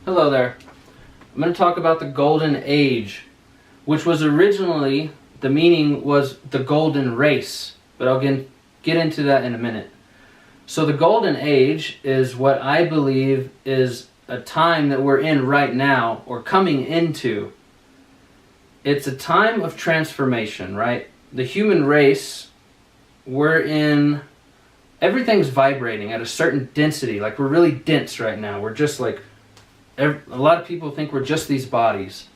Hello there. I'm going to talk about the Golden Age, which was originally, the meaning was the Golden Race, but I'll get into that in a minute. So the Golden Age is what I believe is a time that we're in right now, or coming into. It's a time of transformation, right? The human race, everything's vibrating at a certain density. Like, we're really dense right now. We're just like, a lot of people think we're just these bodies.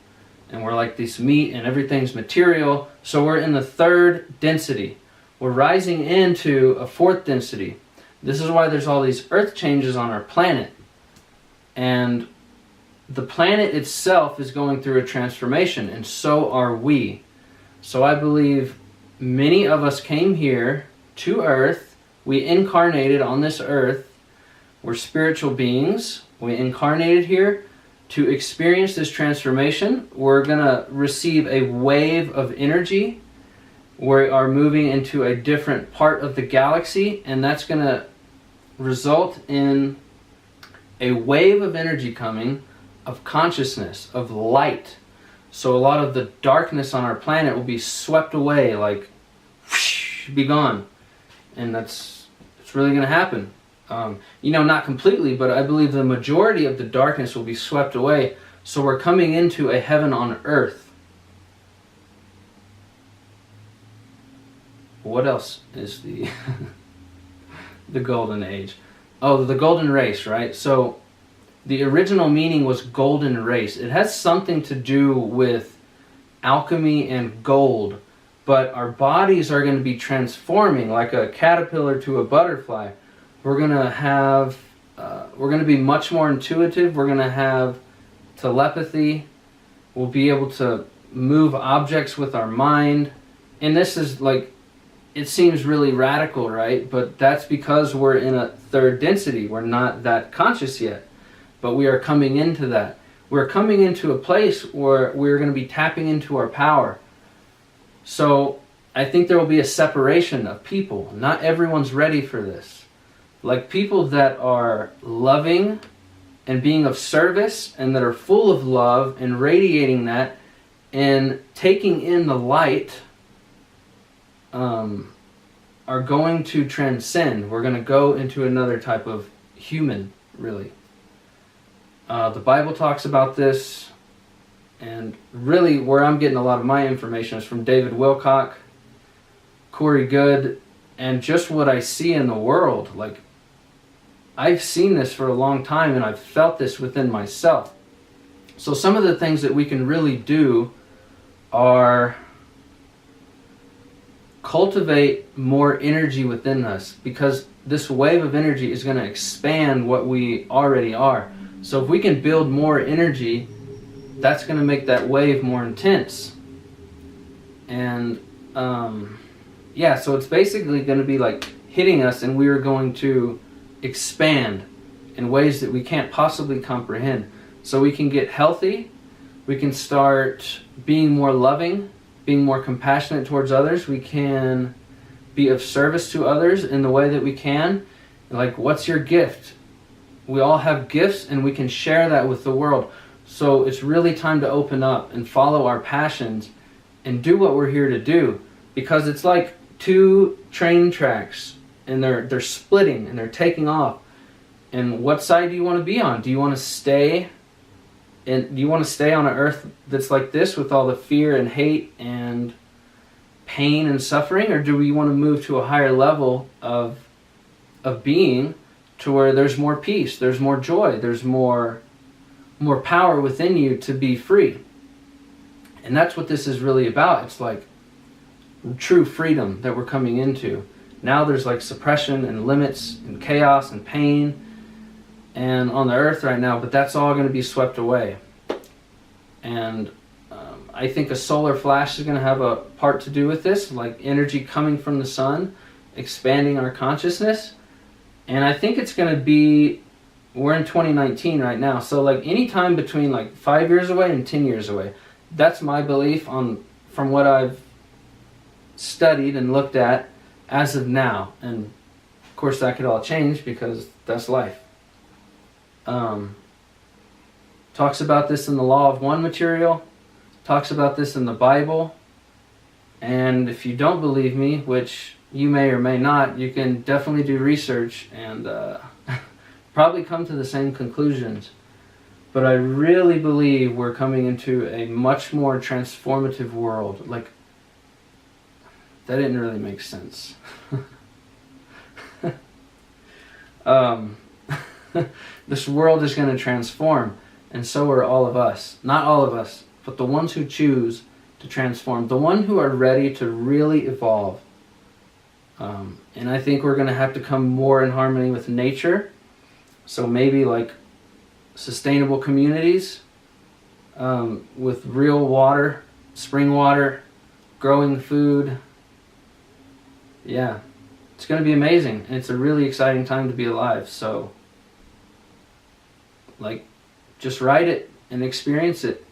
And we're like this meat and everything's material. So we're in the third density. We're rising into a fourth density. This is why there's all these earth changes on our planet. And the planet itself is going through a transformation, and so are we. So I believe many of us came here to earth. We incarnated on this earth. We're spiritual beings. We incarnated here to experience this transformation. We're going to receive a wave of energy. We are moving into a different part of the galaxy, and that's going to result in a wave of energy coming, of consciousness, of light. So a lot of the darkness on our planet will be swept away, like, whoosh, be gone. And it's really going to happen. Not completely, but I believe the majority of the darkness will be swept away. So we're coming into a heaven on earth. What else is the the Golden Age? Oh, the Golden Race, right? So the original meaning was Golden Race. It has something to do with alchemy and gold, but our bodies are going to be transforming like a caterpillar to a butterfly. We're going to be much more intuitive. We're going to have telepathy. We'll be able to move objects with our mind. And this is like, it seems really radical, right? But that's because we're in a third density. We're not that conscious yet, but we are coming into that. We're coming into a place where we're going to be tapping into our power. So I think there will be a separation of people. Not everyone's ready for this. Like, people that are loving and being of service and that are full of love and radiating that and taking in the light are going to transcend. We're going to go into another type of human, really. The Bible talks about this, and really where I'm getting a lot of my information is from David Wilcock, Corey Good, and just what I see in the world. Like, I've seen this for a long time, and I've felt this within myself. So some of the things that we can really do are cultivate more energy within us, because this wave of energy is going to expand what we already are. So if we can build more energy, that's going to make that wave more intense. And so it's basically going to be like hitting us, and we are going to expand in ways that we can't possibly comprehend. So we can get healthy, we can start being more loving, being more compassionate towards others, we can be of service to others in the way that we can. Like, what's your gift? We all have gifts, and we can share that with the world. So it's really time to open up and follow our passions and do what we're here to do, because it's like two train tracks, and they're splitting and they're taking off. And what side do you want to be on? Do you want to stay on an earth that's like this with all the fear and hate and pain and suffering, or do we want to move to a higher level of being, to where there's more peace, there's more joy, there's more power within you to be free? And that's what this is really about. It's like true freedom that we're coming into. Now there's like suppression and limits and chaos and pain and on the earth right now, but that's all going to be swept away. And I think a solar flash is going to have a part to do with this, like energy coming from the sun, expanding our consciousness. And I think it's going to be, we're in 2019 right now, so like any time between like 5 years away and 10 years away. That's my belief from what I've studied and looked at as of now. And of course that could all change, because that's life. talks about this in the Law of One material, talks about this in the Bible. And if you don't believe me, which you may or may not, you can definitely do research and probably come to the same conclusions. But I really believe we're coming into a much more transformative world. Like, that didn't really make sense. This world is going to transform, and so are all of us. Not all of us, but the ones who choose to transform, the ones who are ready to really evolve. And I think we're going to have to come more in harmony with nature. So maybe like sustainable communities with real water, spring water, growing food. Yeah, it's going to be amazing, and it's a really exciting time to be alive. So, like, just write it and experience it.